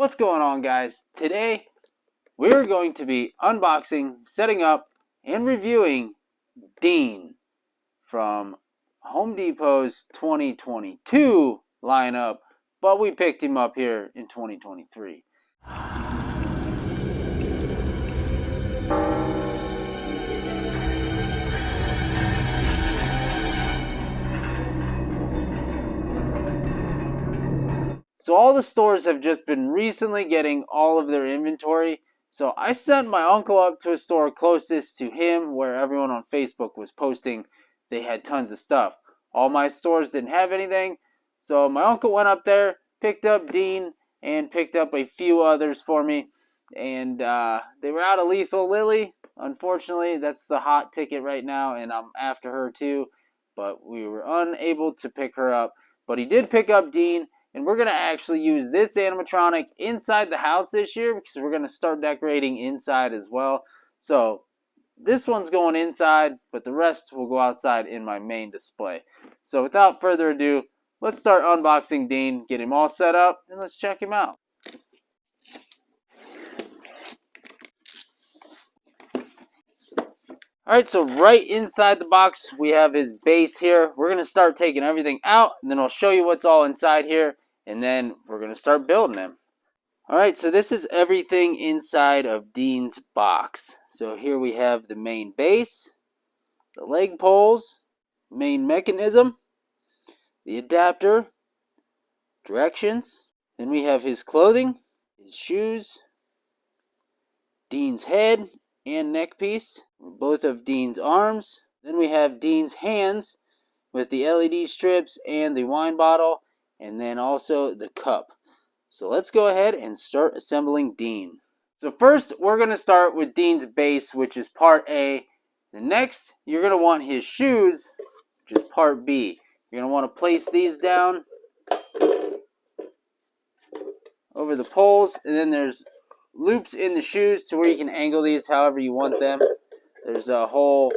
What's going on, guys? Today we're going to be unboxing, setting up, and reviewing Dean from Home Depot's 2022 lineup, but we picked him up here in 2023. So all the stores have just been recently getting all of their inventory. So I sent my uncle up to a store closest to him where everyone on Facebook was posting they had tons of stuff. All my stores didn't have anything. So my uncle went up there, picked up Dean, and picked up a few others for me. And they were out of Lethal Lily. Unfortunately, that's the hot ticket right now, and I'm after her too. But we were unable to pick her up. But he did pick up Dean. And we're going to actually use this animatronic inside the house this year because we're going to start decorating inside as well. So this one's going inside, but the rest will go outside in my main display. So without further ado, let's start unboxing Dean, get him all set up, and let's check him out. Alright, so right inside the box, we have his base here. We're going to start taking everything out, and then I'll show you what's all inside here. And then we're going to start building him. Alright, so this is everything inside of Dean's box. So here we have the main base, the leg poles, main mechanism, the adapter, directions. Then we have his clothing, his shoes, Dean's head and neck piece, both of Dean's arms. Then we have Dean's hands with the LED strips and the wine bottle. And then also the cup. So let's go ahead and start assembling Dean. So first, we're going to start with Dean's base, which is part A. The next, you're going to want his shoes, which is part B. You're going to want to place these down over the poles. And then there's loops in the shoes to where you can angle these however you want them. There's a hole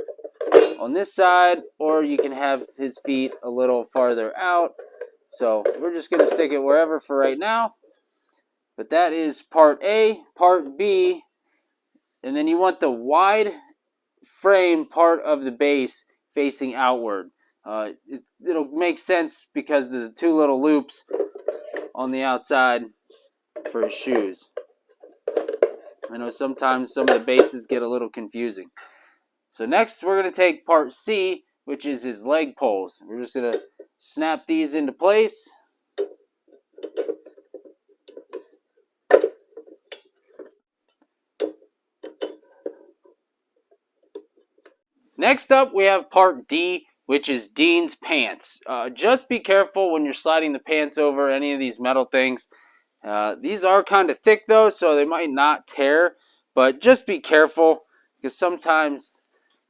on this side, or you can have his feet a little farther out. So we're just going to stick it wherever for right now. But that is part A. Part B, and then you want the wide frame part of the base facing outward. It'll make sense because of the two little loops on the outside for his shoes. I know sometimes some of the bases get a little confusing. So next we're going to take part C, which is his leg poles. We're just going to snap these into place. Next up, we have part D, which is Dean's pants. Just be careful when you're sliding the pants over any of these metal things. These are kind of thick though, so they might not tear, but just be careful because sometimes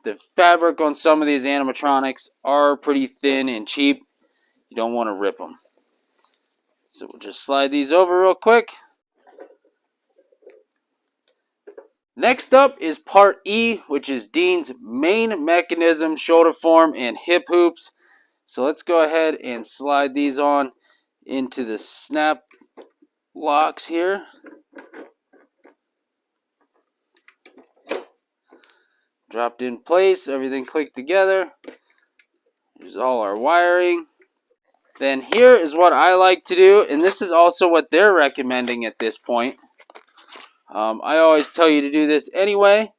the fabric on some of these animatronics are pretty thin and cheap. You don't want to rip them. So we'll just slide these over real quick. Next up is part E, which is Dean's main mechanism, shoulder form, and hip hoops. So let's go ahead and slide these on into the snap locks here. Dropped in place, everything clicked together. Here's all our wiring. Then here is what I like to do, and this is also what they're recommending at this point. I always tell you to do this anyway,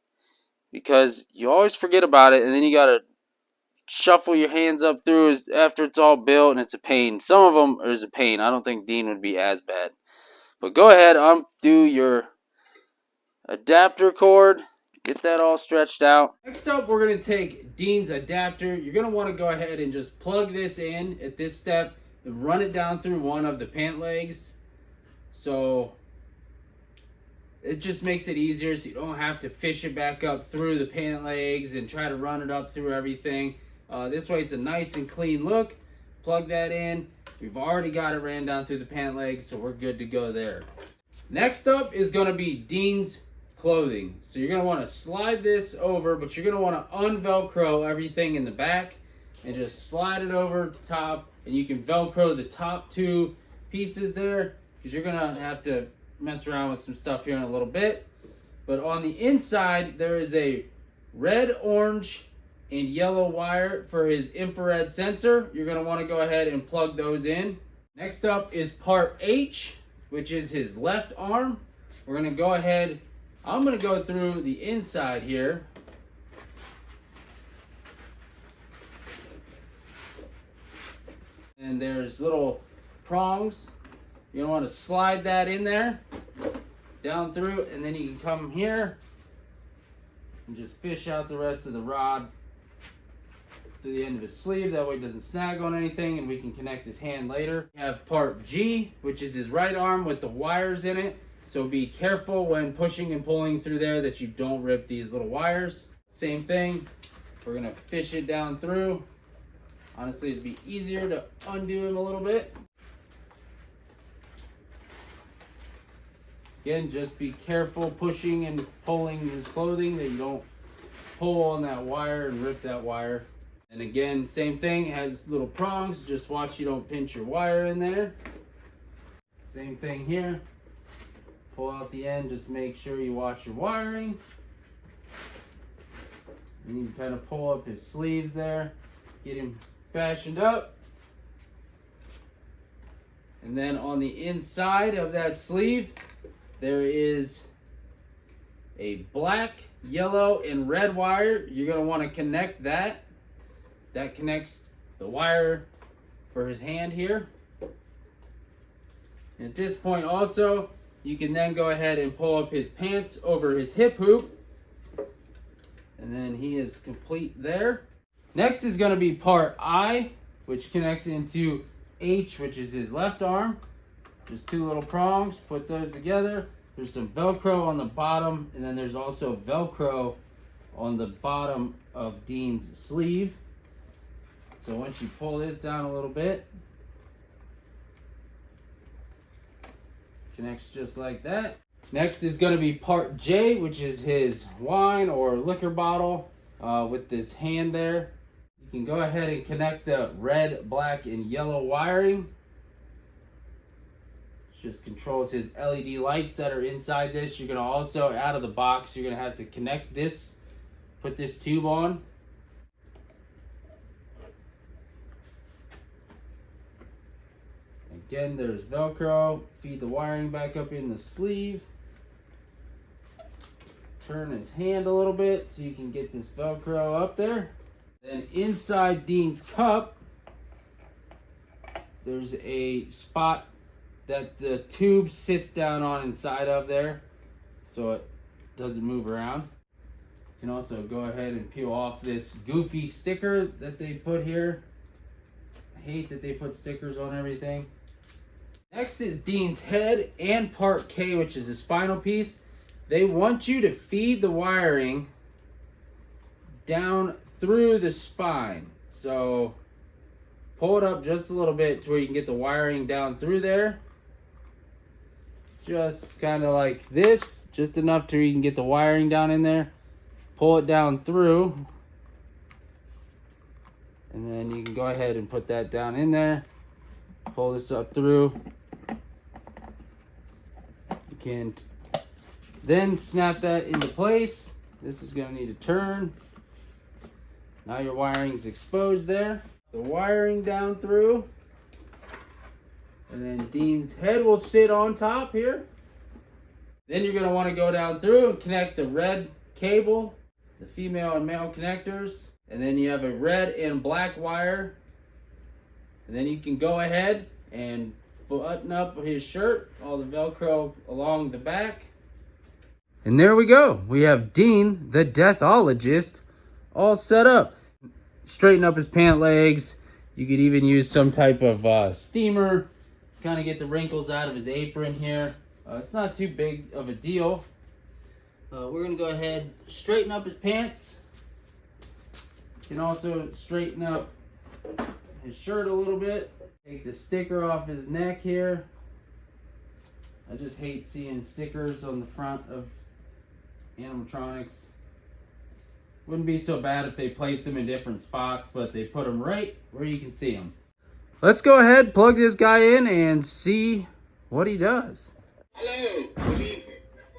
because you always forget about it, and then you got to shuffle your hands up through after it's all built, and it's a pain. Some of them is a pain. I don't think Dean would be as bad. But go ahead, undo your adapter cord. Get that all stretched out. Next up, we're going to take Dean's adapter. You're going to want to go ahead and just plug this in at this step and run it down through one of the pant legs. So it just makes it easier so you don't have to fish it back up through the pant legs and try to run it up through everything. This way it's a nice and clean look. Plug that in. We've already got it ran down through the pant legs, so we're good to go there. Next up is going to be Dean's clothing. So you're going to want to slide this over, but you're going to want to un-velcro everything in the back and just slide it over the top, and you can velcro the top two pieces there because you're going to have to mess around with some stuff here in a little bit. But on the inside, there is a red, orange, and yellow wire for his infrared sensor. You're going to want to go ahead and plug those in. Next up is part H, which is his left arm. We're going to go ahead, I'm going to go through the inside here. And there's little prongs. You're going to want to slide that in there, down through, and then you can come here and just fish out the rest of the rod to the end of his sleeve. That way it doesn't snag on anything, and we can connect his hand later. We have part G, which is his right arm with the wires in it. So be careful when pushing and pulling through there that you don't rip these little wires. Same thing, we're gonna fish it down through. Honestly, it'd be easier to undo him a little bit. Again, just be careful pushing and pulling his clothing that you don't pull on that wire and rip that wire. And again, same thing, has little prongs. Just watch you don't pinch your wire in there. Same thing here. Pull out the end, just make sure you watch your wiring. And you can kind of pull up his sleeves there, get him fashioned up. And then on the inside of that sleeve, there is a black, yellow, and red wire. You're going to want to connect that. That connects the wire for his hand here. And at this point also, you can then go ahead and pull up his pants over his hip hoop. And then he is complete there. Next is going to be part I, which connects into H, which is his left arm. Just two little prongs, put those together. There's some Velcro on the bottom, and then there's also Velcro on the bottom of Dean's sleeve. So once you pull this down a little bit, connects just like that. Next is going to be part J, which is his wine or liquor bottle with this hand there. You can go ahead and connect the red, black, and yellow wiring. Just controls his LED lights that are inside this. You're going to also, out of the box, you're going to have to connect this, put this tube on. Again, there's Velcro. Feed the wiring back up in the sleeve. Turn his hand a little bit so you can get this Velcro up there. Then inside Dean's cup, there's a spot that the tube sits down on inside of there so it doesn't move around. You can also go ahead and peel off this goofy sticker that they put here. I hate that they put stickers on everything. Next is Dean's head and part K, which is the spinal piece. They want you to feed the wiring down through the spine. So pull it up just a little bit to where you can get the wiring down through there. Just kind of like this, just enough to where you can get the wiring down in there. Pull it down through. And then you can go ahead and put that down in there. Pull this up through. You can then snap that into place. This is going to need to turn. Now your wiring's exposed there. The wiring down through. And then Dean's head will sit on top here. Then you're going to want to go down through and connect the red cable, the female and male connectors. And then you have a red and black wire. And then you can go ahead and button up his shirt, all the Velcro along the back. And there we go. We have Dean, the Deathologist, all set up. Straighten up his pant legs. You could even use some type of steamer, kind of get the wrinkles out of his apron here. It's not too big of a deal. We're going to go ahead, straighten up his pants. You can also straighten up his shirt a little bit. Take the sticker off his neck here. I just hate seeing stickers on the front of animatronics. Wouldn't be so bad if they placed them in different spots, but they put them right where you can see them. Let's go ahead, plug this guy in, and see what he does. Hello, good evening.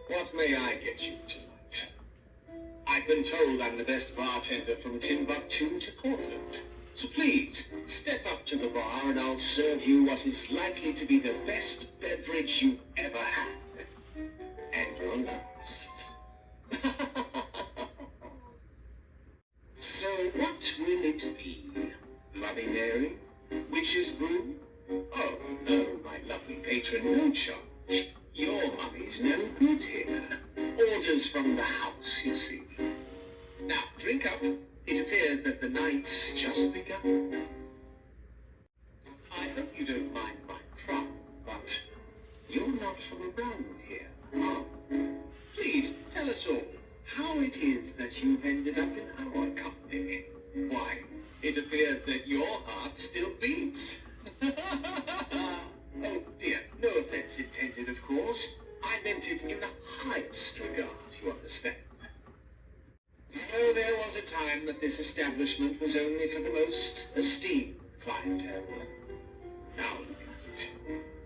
What may I get you tonight? I've been told I'm the best bartender from Timbuktu to Portland. So please, step up to the bar and I'll serve you what is likely to be the best beverage you've ever had. And your last. So what will it be? Bloody Mary? Witch's brew? Oh, no, my lovely patron, no charge. Your money's no good here. Orders from the house, you see. Now, drink up. It appears that the night's just begun. I hope you don't mind my trouble, but you're not from around here, are you? Please, tell us all how it is that you've ended up in our company. Why, it appears that your heart still beats. Oh dear, no offense intended, of course. I meant it in the highest regard, you understand. Oh, there was a time that this establishment was only for the most esteemed clientele. Now look at it.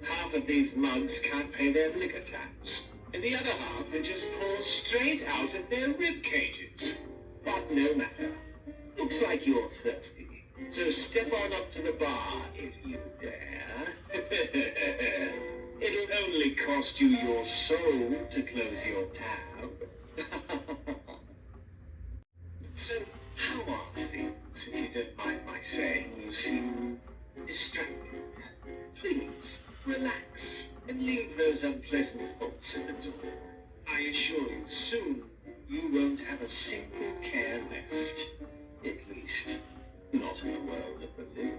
Half of these mugs can't pay their liquor tabs, and the other half are just poured straight out of their rib cages. But no matter. Looks like you're thirsty. So step on up to the bar if you dare. It'll only cost you your soul to close your tab. So, how are things, if you don't mind my saying? You seem distracted. Please, relax and leave those unpleasant thoughts at the door. I assure you, soon you won't have a single care left. At least, not in the world of the living.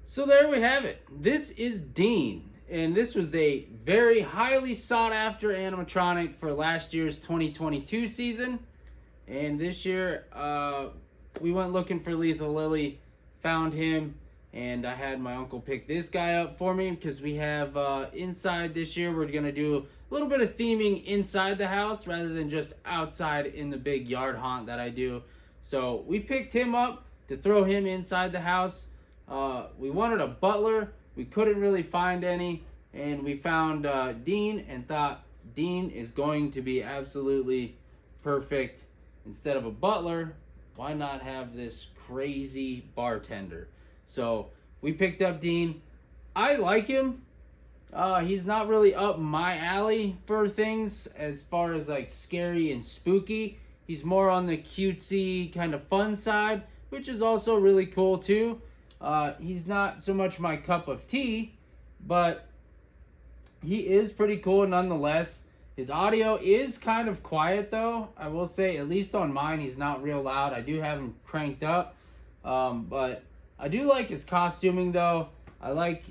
So there we have it. This is Dean, and this was a very highly sought after animatronic for last year's 2022 season. And this year, we went looking for Lethal Lily, found him, and I had my uncle pick this guy up for me because we have inside this year, we're going to do a little bit of theming inside the house rather than just outside in the big yard haunt that I do. So we picked him up to throw him inside the house. We wanted a butler. We couldn't really find any, and we found Dean and thought Dean is going to be absolutely perfect. Instead of a butler, why not have this crazy bartender? So we picked up Dean. I like him. He's not really up my alley for things as far as like scary and spooky. He's more on the cutesy kind of fun side, which is also really cool too. He's not so much my cup of tea, but he is pretty cool nonetheless. His audio is kind of quiet though. I will say, at least on mine, he's not real loud. I do have him cranked up, but I do like his costuming though. I like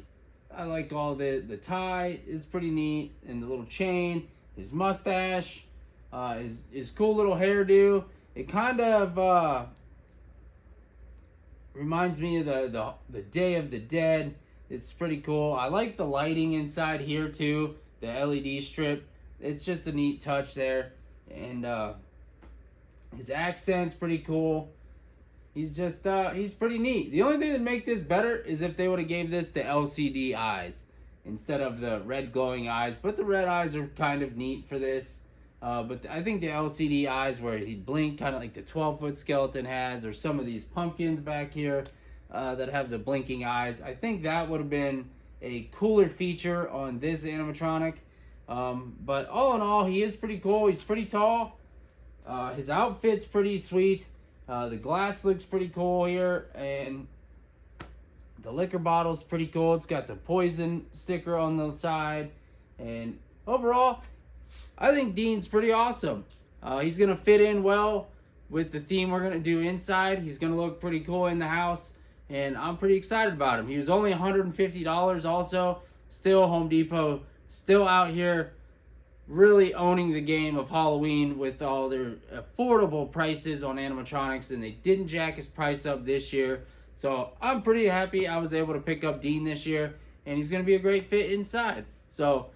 all the tie is pretty neat, and the little chain, his mustache, his cool little hairdo. It kind of reminds me of the Day of the Dead. It's pretty cool. I like the lighting inside here too, the LED strip. It's just a neat touch there, and his accent's pretty cool. He's just he's pretty neat. The only thing that make this better is if they would have gave this the LCD eyes instead of the red glowing eyes. But the red eyes are kind of neat for this. But I think the LCD eyes where he'd blink, kind of like the 12-foot skeleton has, or some of these pumpkins back here that have the blinking eyes. I think that would have been a cooler feature on this animatronic. But all in all, he is pretty cool. He's pretty tall. His outfit's pretty sweet. The glass looks pretty cool here, and the liquor bottle's pretty cool. It's got the poison sticker on the side, and overall, I think Dean's pretty awesome. He's gonna fit in well with the theme we're gonna do inside. He's gonna look pretty cool in the house, and I'm pretty excited about him. He was only $150 also. Still Home Depot, still out here really owning the game of Halloween with all their affordable prices on animatronics, and they didn't jack his price up this year. So I'm pretty happy I was able to pick up Dean this year, and he's going to be a great fit inside. So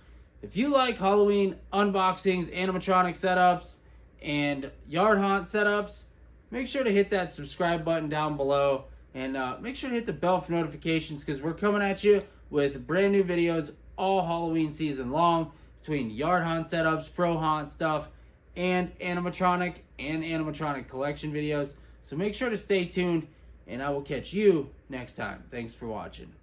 if you like Halloween unboxings, animatronic setups, and yard haunt setups, make sure to hit that subscribe button down below, and make sure to hit the bell for notifications, because we're coming at you with brand new videos all Halloween season long, between yard haunt setups, pro haunt stuff, and animatronic collection videos. So make sure to stay tuned, and I will catch you next time. Thanks for watching.